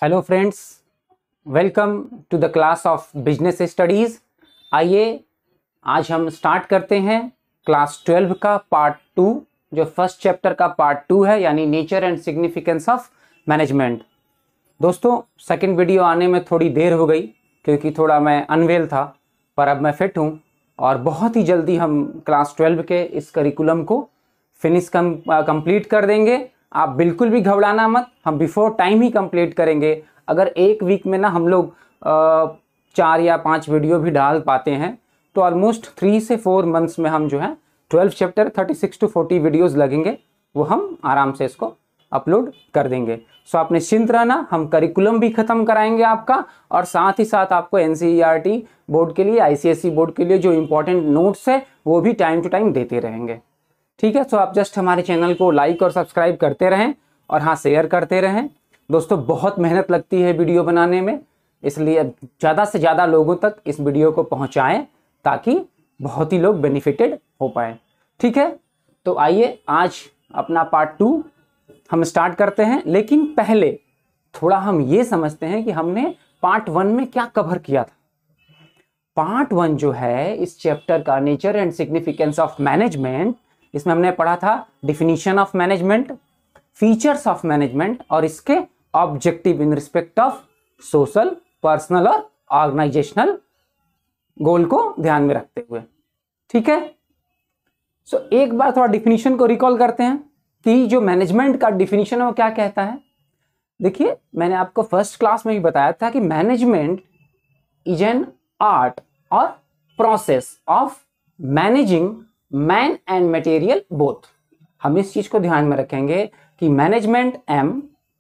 Hello friends, welcome to the class of business studies. आइए आज हम स्टार्ट करते हैं क्लास 12 का पार्ट 2, जो फर्स्ट चैप्टर का पार्ट 2 है, यानी nature and significance of management. दोस्तों, सेकंड वीडियो आने में थोड़ी देर हो गई क्योंकि थोड़ा मैं अनवेल था, पर अब मैं फिट हूँ और बहुत ही जल्दी हम क्लास 12 के इस करिकुलम को कंप्लीट कर देंगे। आप बिल्कुल भी घबराना मत, हम बिफोर टाइम ही कंप्लीट करेंगे। अगर एक वीक में ना हम लोग 4 या 5 वीडियो भी डाल पाते हैं तो ऑलमोस्ट 3 से 4 मंथ्स में हम जो है 12 चैप्टर 36 to 40 वीडियोज़ लगेंगे, वो हम आराम से इसको अपलोड कर देंगे। सो आप निश्चिंत रहना, हम करिकुलम भी ख़त्म कराएंगे आपका, और साथ ही साथ आपको NCERT बोर्ड के लिए, ICSE बोर्ड के लिए जो इम्पोर्टेंट नोट्स है वो भी टाइम टू टाइम देते रहेंगे। ठीक है, सो आप जस्ट हमारे चैनल को लाइक और सब्सक्राइब करते रहें और हाँ, शेयर करते रहें। दोस्तों, बहुत मेहनत लगती है वीडियो बनाने में, इसलिए ज़्यादा से ज़्यादा लोगों तक इस वीडियो को पहुँचाएँ ताकि बहुत ही लोग बेनिफिटेड हो पाए। ठीक है, तो आइए आज अपना पार्ट 2 हम स्टार्ट करते हैं। लेकिन पहले थोड़ा हम ये समझते हैं कि हमने पार्ट 1 में क्या कवर किया था। पार्ट 1 जो है इस चैप्टर का, nature and significance of management, इसमें हमने पढ़ा था definition of management, features of management और इसके objective in respect of social, personal और ऑर्गेनाइजेशनल गोल को ध्यान में रखते हुए। ठीक है, सो एक बार थोड़ा डिफिनीशन को रिकॉल करते हैं कि जो मैनेजमेंट का डिफिनीशन है वो क्या कहता है। देखिए, मैंने आपको फर्स्ट क्लास में भी बताया था कि मैनेजमेंट इज एन आर्ट और process of managing man and material both. हम इस चीज को ध्यान में रखेंगे कि मैनेजमेंट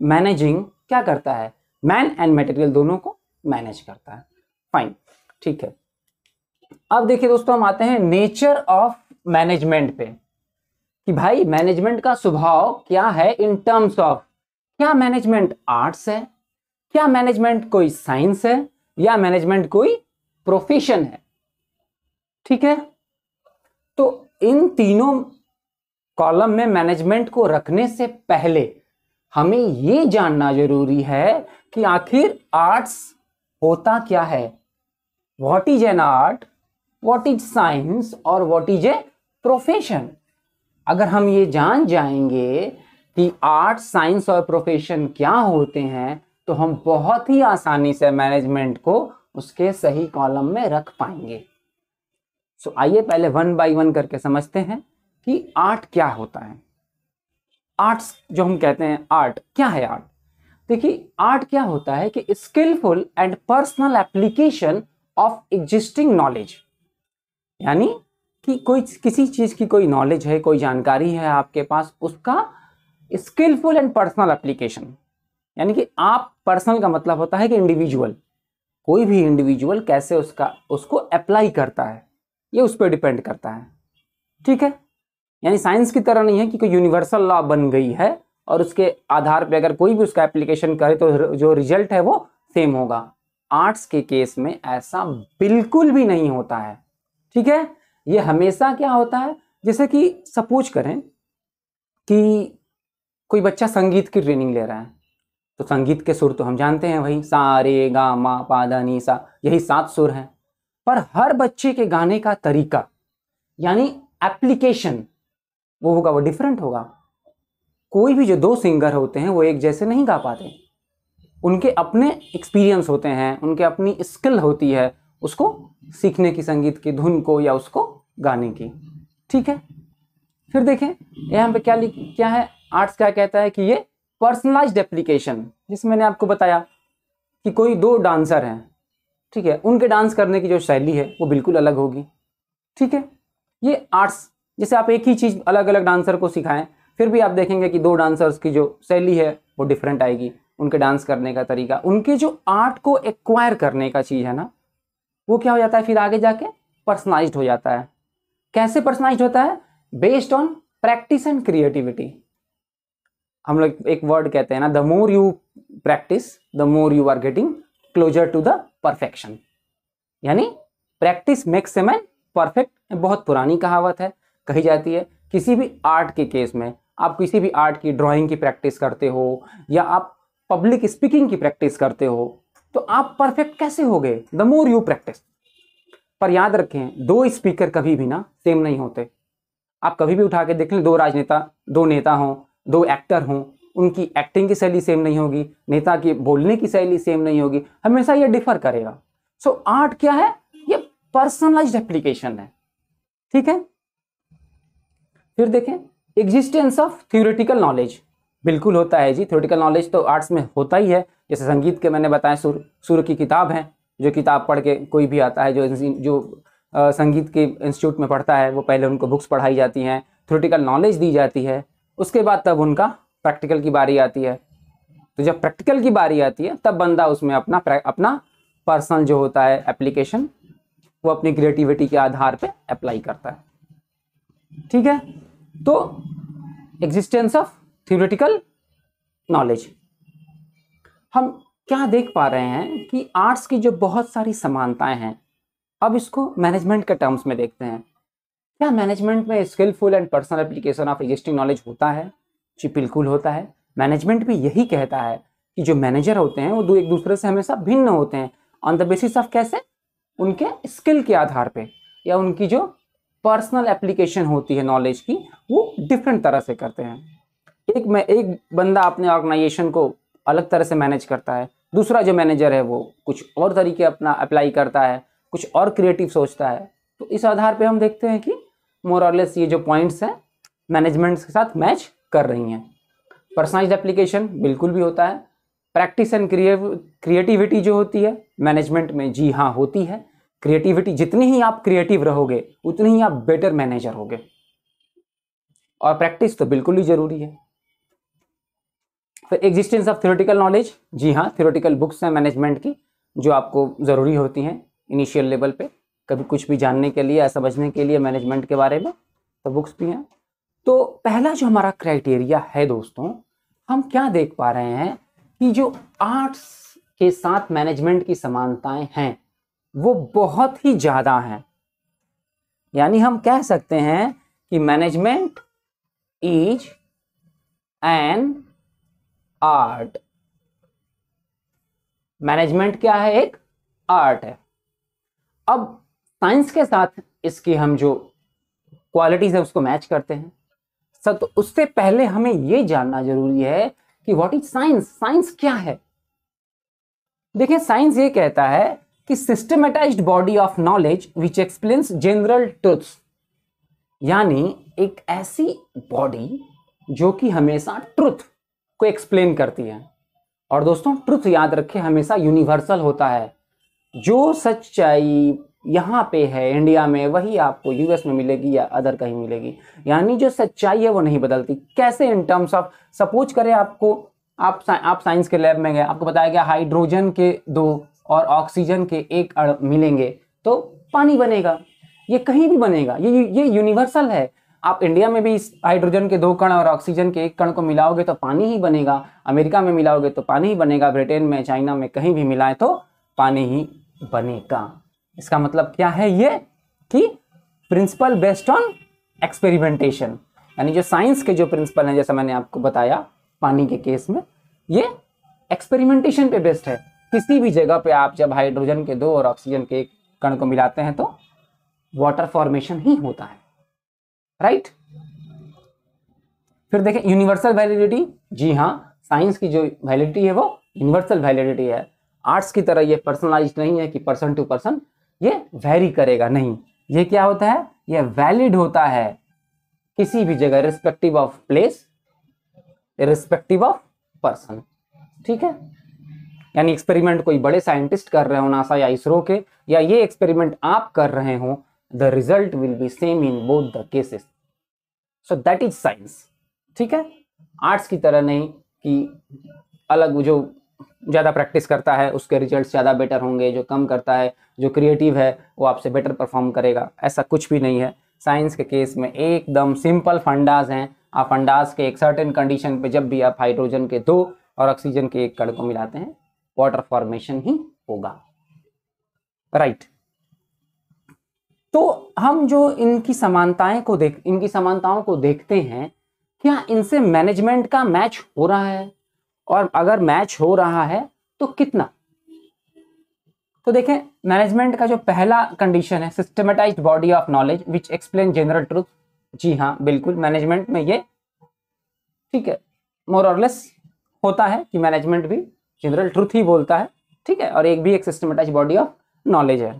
मैनेजिंग क्या करता है, मैन एंड मटेरियल दोनों को मैनेज करता है। फाइन, ठीक है। अब देखिए दोस्तों, हम आते हैं नेचर ऑफ मैनेजमेंट पे कि भाई मैनेजमेंट का स्वभाव क्या है इन टर्म्स ऑफ, क्या मैनेजमेंट आर्ट्स है, क्या मैनेजमेंट कोई साइंस है, या मैनेजमेंट कोई प्रोफेशन है। ठीक है, तो इन तीनों कॉलम में मैनेजमेंट को रखने से पहले हमें यह जानना जरूरी है कि आखिर आर्ट्स होता क्या है, what is an art, what is science और व्हाट इज ए प्रोफेशन। अगर हम ये जान जाएंगे कि आर्ट, साइंस और प्रोफेशन क्या होते हैं तो हम बहुत ही आसानी से मैनेजमेंट को उसके सही कॉलम में रख पाएंगे। सो आइए पहले 1 by 1 करके समझते हैं कि आर्ट क्या होता है। आर्ट्स जो हम कहते हैं, आर्ट क्या है। आर्ट, देखिए आर्ट क्या होता है कि skillful and personal application of existing knowledge, यानी कि कोई किसी चीज की कोई नॉलेज है, कोई जानकारी है आपके पास, उसका स्किलफुल एंड पर्सनल एप्लीकेशन, यानी कि आप, पर्सनल का मतलब होता है कि इंडिविजुअल, कोई भी इंडिविजुअल कैसे उसको अप्लाई करता है, ये उस पर डिपेंड करता है। ठीक है, यानी साइंस की तरह नहीं है कि कोई यूनिवर्सल लॉ बन गई है और उसके आधार पे अगर कोई भी उसका एप्लीकेशन करे तो जो रिजल्ट है वो सेम होगा। आर्ट्स के केस में ऐसा बिल्कुल भी नहीं होता है। ठीक है, ये हमेशा क्या होता है, जैसे कि सपोज करें कि कोई बच्चा संगीत की ट्रेनिंग ले रहा है, तो संगीत के सुर तो हम जानते हैं, वही सा रे गा मा पा धा नी सा, यही 7 सुर हैं। पर हर बच्चे के गाने का तरीका, यानी एप्लीकेशन, वो होगा, वो डिफरेंट होगा। कोई भी जो 2 सिंगर होते हैं वो एक जैसे नहीं गा पाते, उनके अपने एक्सपीरियंस होते हैं, उनके अपनी स्किल होती है उसको सीखने की, संगीत की धुन को या उसको गाने की। ठीक है, फिर देखें यहाँ पे क्या है, आर्ट्स क्या कहता है कि ये पर्सनलाइज्ड एप्लीकेशन, जिसमें मैंने आपको बताया कि कोई 2 डांसर हैं, ठीक है, उनके डांस करने की जो शैली है वो बिल्कुल अलग होगी। ठीक है, ये आर्ट्स, जैसे आप एक ही चीज़ अलग अलग डांसर को सिखाएं, फिर भी आप देखेंगे कि 2 डांसर्स की जो शैली है वो डिफरेंट आएगी, उनके डांस करने का तरीका, उनके जो आर्ट को एक्वायर करने का चीज़ है ना, वो क्या हो जाता है, फिर आगे जाके पर्सनलाइज्ड हो जाता है। कैसे पर्सनलाइज्ड होता है? Based on practice and creativity. हम लोग एक वर्ड कहते हैं ना, the more you practise the more you are getting closer to the perfection, यानी practice makes a man perfect. बहुत पुरानी कहावत है, कही जाती है किसी भी आर्ट के केस में। आप किसी भी आर्ट की ड्राइंग की प्रैक्टिस करते हो या आप पब्लिक स्पीकिंग की प्रैक्टिस करते हो तो आप परफेक्ट कैसे होगे? The more you practice. पर याद रखें, दो स्पीकर कभी भी ना सेम नहीं होते। आप कभी भी उठा के देख लें, दो राजनेता, दो नेता हों, दो एक्टर हों, उनकी एक्टिंग की शैली सेम नहीं होगी, नेता की बोलने की शैली सेम नहीं होगी, हमेशा ये डिफर करेगा। सो आर्ट क्या है? ये पर्सनलाइज्ड एप्लीकेशन है, ठीक है। फिर देखें, एग्जिस्टेंस ऑफ थ्योरेटिकल नॉलेज। बिल्कुल होता है जी, थ्योरेटिकल नॉलेज तो आर्ट्स में होता ही है। जैसे संगीत के मैंने बताया, सुर की किताब है, जो किताब पढ़ के कोई भी आता है जो संगीत के इंस्टीट्यूट में पढ़ता है, वो पहले उनको बुक्स पढ़ाई जाती हैं, थ्योरेटिकल नॉलेज दी जाती है, उसके बाद तब उनका प्रैक्टिकल की बारी आती है। तो जब प्रैक्टिकल की बारी आती है तब बंदा उसमें अपना पर्सनल जो होता है एप्लीकेशन, वो अपनी क्रिएटिविटी के आधार पे अप्लाई करता है, ठीक है। तो एग्जिस्टेंस ऑफ थ्योरेटिकल नॉलेज, हम क्या देख पा रहे हैं कि आर्ट्स की जो बहुत सारी समानताएं हैं, अब इसको मैनेजमेंट के टर्म्स में देखते हैं। क्या मैनेजमेंट में skillful and personal application of existing knowledge होता है? जी बिल्कुल होता है। मैनेजमेंट भी यही कहता है कि जो मैनेजर होते हैं वो एक दूसरे से हमेशा भिन्न होते हैं, ऑन द बेसिस ऑफ कैसे? उनके स्किल के आधार पे, या उनकी जो पर्सनल एप्लीकेशन होती है नॉलेज की, वो डिफरेंट तरह से करते हैं। एक बंदा अपने ऑर्गेनाइजेशन को अलग तरह से मैनेज करता है, दूसरा जो मैनेजर है वो कुछ और तरीके अपना अप्लाई करता है, कुछ और क्रिएटिव सोचता है। तो इस आधार पे हम देखते हैं कि मोर और लेस ये जो पॉइंट्स हैं मैनेजमेंट के साथ मैच कर रही हैं। पर्सनलाइज्ड एप्लीकेशन बिल्कुल भी होता है। प्रैक्टिस एंड क्रिएटिविटी जो होती है मैनेजमेंट में, जी हाँ होती है। क्रिएटिविटी, जितनी ही आप क्रिएटिव रहोगे उतनी ही आप बेटर मैनेजर होगे, और प्रैक्टिस तो बिल्कुल ही जरूरी है। फिर एग्जिस्टेंस ऑफ थ्योरेटिकल नॉलेज, जी हाँ, थ्योरेटिकल बुक्स हैं मैनेजमेंट की जो आपको ज़रूरी होती हैं इनिशियल लेवल पे, कभी कुछ भी जानने के लिए या समझने के लिए मैनेजमेंट के बारे में, तो बुक्स भी हैं। तो पहला जो हमारा क्राइटेरिया है दोस्तों, हम क्या देख पा रहे हैं कि जो आर्ट्स के साथ मैनेजमेंट की समानताएं हैं वो बहुत ही ज़्यादा हैं। यानी हम कह सकते हैं कि management is an art. Management क्या है? एक आर्ट है। अब साइंस के साथ इसकी हम जो क्वालिटीज है उसको मैच करते हैं सर, तो उससे पहले हमें यह जानना जरूरी है कि व्हाट इज साइंस। साइंस क्या है? देखिए, साइंस ये कहता है कि systematised body of knowledge which explains general truths, यानी एक ऐसी बॉडी जो कि हमेशा ट्रुथ को एक्सप्लेन करती है। और दोस्तों, ट्रुथ याद रखें हमेशा यूनिवर्सल होता है। जो सच्चाई यहाँ पे है इंडिया में, वही आपको यूएस में मिलेगी या अदर कहीं मिलेगी। यानी जो सच्चाई है वो नहीं बदलती। कैसे? इन टर्म्स ऑफ, सपोज करें आप साइंस के लैब में गए, आपको बताया गया हाइड्रोजन के 2 और ऑक्सीजन के 1 अणु मिलेंगे तो पानी बनेगा। ये कहीं भी बनेगा, ये यूनिवर्सल है। आप इंडिया में भी हाइड्रोजन के 2 कण और ऑक्सीजन के 1 कण को मिलाओगे तो पानी ही बनेगा, अमेरिका में मिलाओगे तो पानी ही बनेगा, ब्रिटेन में, चाइना में, कहीं भी मिलाए तो पानी ही बनेगा। इसका मतलब क्या है? ये कि प्रिंसिपल बेस्ड ऑन एक्सपेरिमेंटेशन, यानी जो साइंस के जो प्रिंसिपल हैं, जैसा मैंने आपको बताया पानी के केस में, ये एक्सपेरिमेंटेशन पे बेस्ड है। किसी भी जगह पे आप जब हाइड्रोजन के 2 और ऑक्सीजन के 1 कण को मिलाते हैं तो वाटर फॉर्मेशन ही होता है, राइट। फिर देखें यूनिवर्सल वैलिडिटी। जी हाँ, साइंस की जो वैलिडिटी है वो यूनिवर्सल वैलिडिटी है। आर्ट्स की तरह ये पर्सनलाइज्ड नहीं है कि पर्सन टू पर्सन ये वैरी करेगा, नहीं। ये क्या होता है? ये वैलिड होता है किसी भी जगह, respective of place, respective of person, ठीक है। यानी एक्सपेरिमेंट कोई बड़े साइंटिस्ट कर रहे हो नासा या इसरो के, या ये एक्सपेरिमेंट आप कर रहे हो, the result will be same in both the cases. So that is science, ठीक है। आर्ट्स की तरह नहीं कि अलग, जो ज़्यादा प्रैक्टिस करता है उसके रिजल्ट्स ज़्यादा बेटर होंगे, जो कम करता है, जो क्रिएटिव है वो आपसे बेटर परफॉर्म करेगा, ऐसा कुछ भी नहीं है। साइंस के केस में एकदम सिंपल फंडास हैं। आप फंडास के एक सर्टेन कंडीशन पे जब भी आप हाइड्रोजन के 2 और ऑक्सीजन के 1 कण को मिलाते हैं, वाटर फॉर्मेशन ही होगा, राइट। तो हम जो इनकी समानताओं को देखते हैं, क्या इनसे मैनेजमेंट का मैच हो रहा है? और अगर मैच हो रहा है तो कितना। तो देखें, मैनेजमेंट का जो पहला कंडीशन है, systematised body of knowledge which explain general truth. जी हाँ, बिल्कुल, मैनेजमेंट में ये ठीक है मोर और लेस होता है कि मैनेजमेंट भी जनरल ट्रूथ ही बोलता है, ठीक है, और एक सिस्टमेटाइज्ड बॉडी ऑफ नॉलेज है।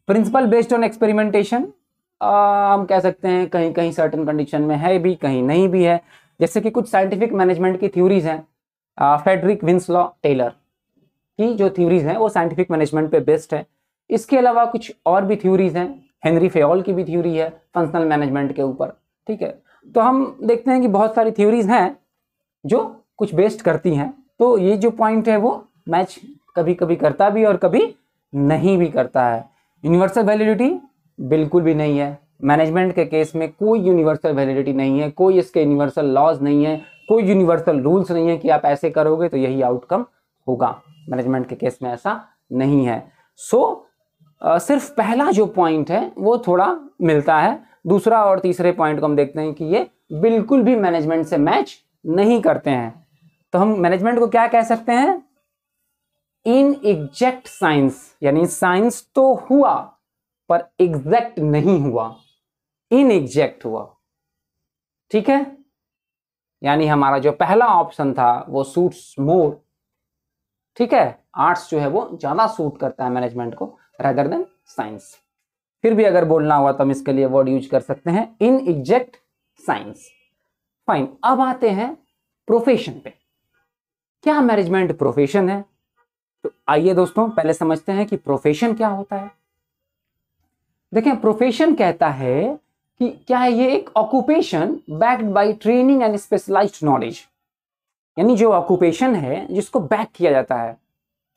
प्रिंसिपल बेस्ड ऑन एक्सपेरिमेंटेशन, हम कह सकते हैं कहीं कहीं सर्टेन कंडीशन में है भी, कहीं नहीं भी है। जैसे कि कुछ साइंटिफिक मैनेजमेंट की थ्योरीज हैं, फ्रेडरिक विंसलॉ टेलर की जो थ्योरीज हैं वो साइंटिफिक मैनेजमेंट पे बेस्ड है। इसके अलावा कुछ और भी थ्योरीज हैं, हेनरी फेयोल की भी थ्योरी है फंक्शनल मैनेजमेंट के ऊपर, ठीक है। तो हम देखते हैं कि बहुत सारी थ्योरीज हैं जो कुछ बेस्ड करती हैं। तो ये जो पॉइंट है वो मैच कभी कभी करता भी और कभी नहीं भी करता है। यूनिवर्सल वैलिडिटी बिल्कुल भी नहीं है मैनेजमेंट के केस में, कोई यूनिवर्सल वैलिडिटी नहीं है, कोई इसके यूनिवर्सल लॉज नहीं है, कोई यूनिवर्सल रूल्स नहीं है कि आप ऐसे करोगे तो यही आउटकम होगा। मैनेजमेंट के केस में ऐसा नहीं है। सिर्फ पहला जो पॉइंट है वो थोड़ा मिलता है, दूसरा और तीसरे पॉइंट को हम देखते हैं कि ये बिल्कुल भी मैनेजमेंट से मैच नहीं करते हैं। तो हम मैनेजमेंट को क्या कह सकते हैं, इन एग्जैक्ट साइंस, यानी साइंस तो हुआ पर एग्जैक्ट नहीं हुआ, इन एग्जैक्ट हुआ, ठीक है। यानी हमारा जो पहला ऑप्शन था वो सूट्स मोर, ठीक है, आर्ट्स जो है वो ज्यादा सूट करता है मैनेजमेंट को रेदर देन साइंस। फिर भी अगर बोलना हुआ तो हम इसके लिए वर्ड यूज कर सकते हैं इन एग्जैक्ट साइंस। फाइन, अब आते हैं प्रोफेशन पे। क्या मैनेजमेंट प्रोफेशन है? तो आइए दोस्तों पहले समझते हैं कि प्रोफेशन क्या होता है। देखें, प्रोफेशन कहता है कि क्या है ये एक occupation backed by training and specialized knowledge, यानी जो ऑक्यूपेशन है जिसको बैक किया जाता है,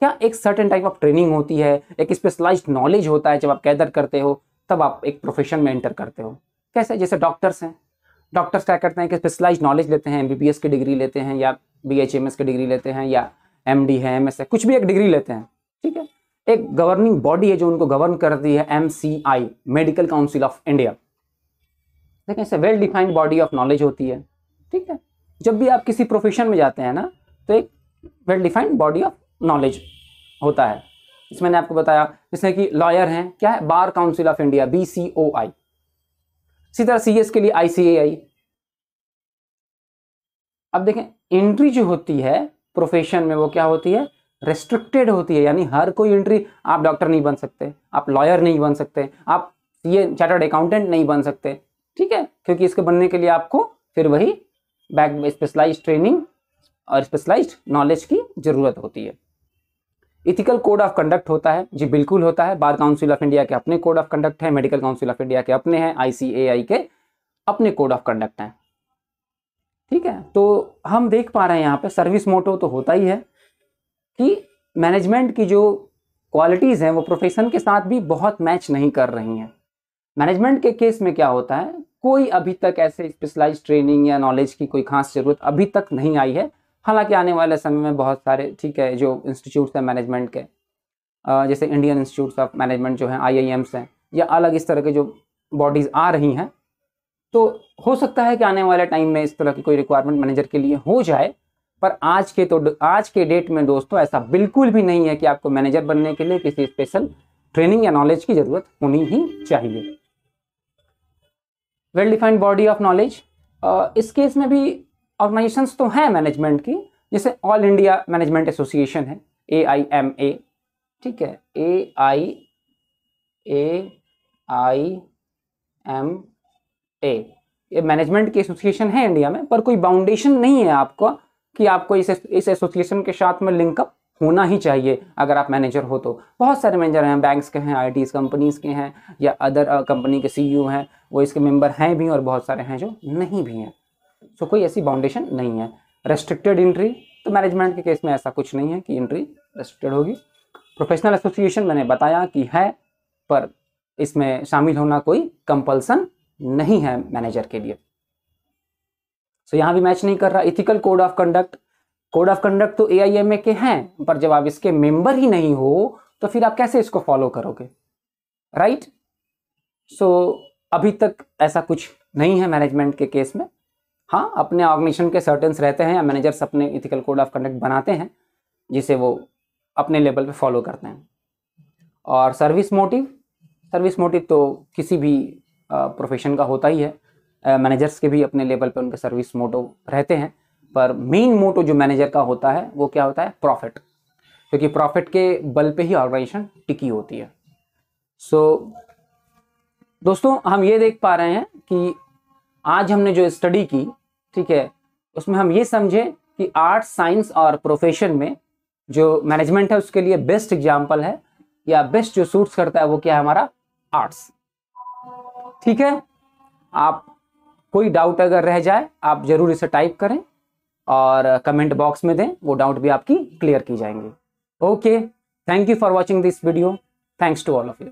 क्या एक सर्टेन टाइप ऑफ ट्रेनिंग होती है, एक स्पेशलाइज्ड नॉलेज होता है, जब आप गैदर करते हो तब आप एक प्रोफेशन में एंटर करते हो। कैसे? जैसे डॉक्टर्स हैं, डॉक्टर्स क्या करते हैं कि स्पेशलाइज्ड नॉलेज लेते हैं, एमबीबीएस की डिग्री लेते हैं या बीएचएमएस की डिग्री लेते हैं या एमडी है, एमएस है, कुछ भी एक डिग्री लेते हैं, ठीक है। एक गवर्निंग बॉडी है जो उनको गवर्न करती है, MCI, medical council of India. देखिए, इसे well defined body of knowledge होती है, ठीक है। जब भी आप किसी प्रोफेशन में जाते हैं ना तो एक well defined body of knowledge होता है। इसमें मैंने आपको बताया, जैसे कि लॉयर हैं, क्या है, बार काउंसिल ऑफ इंडिया, बीसीओआई। इसी तरह सीएस के लिए आईसीएआई। अब देखें, एंट्री जो होती है प्रोफेशन में वो क्या होती है, रेस्ट्रिक्टेड होती है, यानी हर कोई एंट्री, आप डॉक्टर नहीं बन सकते, आप लॉयर नहीं बन सकते, आप सीए चार्टर्ड अकाउंटेंट नहीं बन सकते, ठीक है, क्योंकि इसके बनने के लिए आपको फिर वही बैक स्पेशलाइज्ड ट्रेनिंग और स्पेशलाइज्ड नॉलेज की जरूरत होती है। इथिकल कोड ऑफ कंडक्ट होता है, जी बिल्कुल होता है। बार काउंसिल ऑफ इंडिया के अपने कोड ऑफ कंडक्ट है, मेडिकल काउंसिल ऑफ इंडिया के अपने हैं, आईसीएआई के अपने कोड ऑफ कंडक्ट हैं, ठीक है। तो हम देख पा रहे हैं यहाँ पे सर्विस मोटो तो होता ही है कि मैनेजमेंट की जो क्वालिटीज हैं वो प्रोफेशन के साथ भी बहुत मैच नहीं कर रही हैं। मैनेजमेंट के केस में क्या होता है, कोई अभी तक ऐसे स्पेशलाइज्ड ट्रेनिंग या नॉलेज की कोई खास जरूरत अभी तक नहीं आई है। हालांकि आने वाले समय में बहुत सारे, ठीक है, जो इंस्टीट्यूट्स हैं मैनेजमेंट के, जैसे इंडियन इंस्टीट्यूट्स ऑफ मैनेजमेंट जो हैं, आईआईएम्स हैं, या अलग इस तरह के जो बॉडीज आ रही हैं, तो हो सकता है कि आने वाले टाइम में इस तरह की कोई रिक्वायरमेंट मैनेजर के लिए हो जाए। पर आज के डेट में दोस्तों ऐसा बिल्कुल भी नहीं है कि आपको मैनेजर बनने के लिए किसी स्पेशल ट्रेनिंग या नॉलेज की जरूरत होनी ही चाहिए। Well defined body of knowledge, इस केस में भी ऑर्गेनाइजेशंस तो हैं मैनेजमेंट की, जैसे ऑल इंडिया मैनेजमेंट एसोसिएशन है, AIMA, ठीक है, AIAIMA, ये मैनेजमेंट की एसोसिएशन है इंडिया में, पर कोई बाउंडेशन नहीं है आपको कि आपको इस एसोसिएशन के साथ में लिंकअप होना ही चाहिए अगर आप मैनेजर हो तो। बहुत सारे मैनेजर हैं, बैंक्स के हैं, आईटीज कंपनीज के हैं, या अदर कंपनी के सीईओ हैं, वो इसके मेंबर हैं भी, और बहुत सारे हैं जो नहीं भी हैं। सो कोई ऐसी बाउंडेशन नहीं है। रेस्ट्रिक्टेड एंट्री, तो मैनेजमेंट के केस में ऐसा कुछ नहीं है कि एंट्री रेस्ट्रिक्टेड होगी। प्रोफेशनल एसोसिएशन मैंने बताया कि है, पर इसमें शामिल होना कोई कंपल्सन नहीं है मैनेजर के लिए। सो यहाँ भी मैच नहीं कर रहा। Ethical code of conduct, code of conduct तो AIMA के हैं, पर जब आप इसके मेंबर ही नहीं हो तो फिर आप कैसे इसको फॉलो करोगे, राइट। सो अभी तक ऐसा कुछ नहीं है मैनेजमेंट के केस में। हाँ, अपने ऑर्गेनाइजेशन के सर्टेन्स रहते हैं या मैनेजर्स अपने इथिकल कोड ऑफ कंडक्ट बनाते हैं जिसे वो अपने लेवल पे फॉलो करते हैं। और सर्विस मोटिव तो किसी भी प्रोफेशन का होता ही है। मैनेजर्स के भी अपने लेवल पे उनके सर्विस मोटो रहते हैं, पर मेन मोटो जो मैनेजर का होता है वो क्या होता है? प्रॉफिट, क्योंकि प्रॉफिट के बल पे ही ऑर्गेनाइजेशन टिकी होती है। सो दोस्तों, हम ये देख पा रहे हैं कि आज हमने जो स्टडी की, ठीक है, उसमें हम ये समझे कि आर्ट्स, साइंस और प्रोफेशन में जो मैनेजमेंट है उसके लिए बेस्ट एग्जाम्पल है या बेस्ट जो सूट्स करता है वो क्या है? हमारा आर्ट्स। ठीक है, आप कोई डाउट अगर रह जाए आप जरूर इसे टाइप करें और कमेंट बॉक्स में दें, वो डाउट भी आपकी क्लियर की जाएंगी। Okay, thank you for watching this video. Thanks to all of you.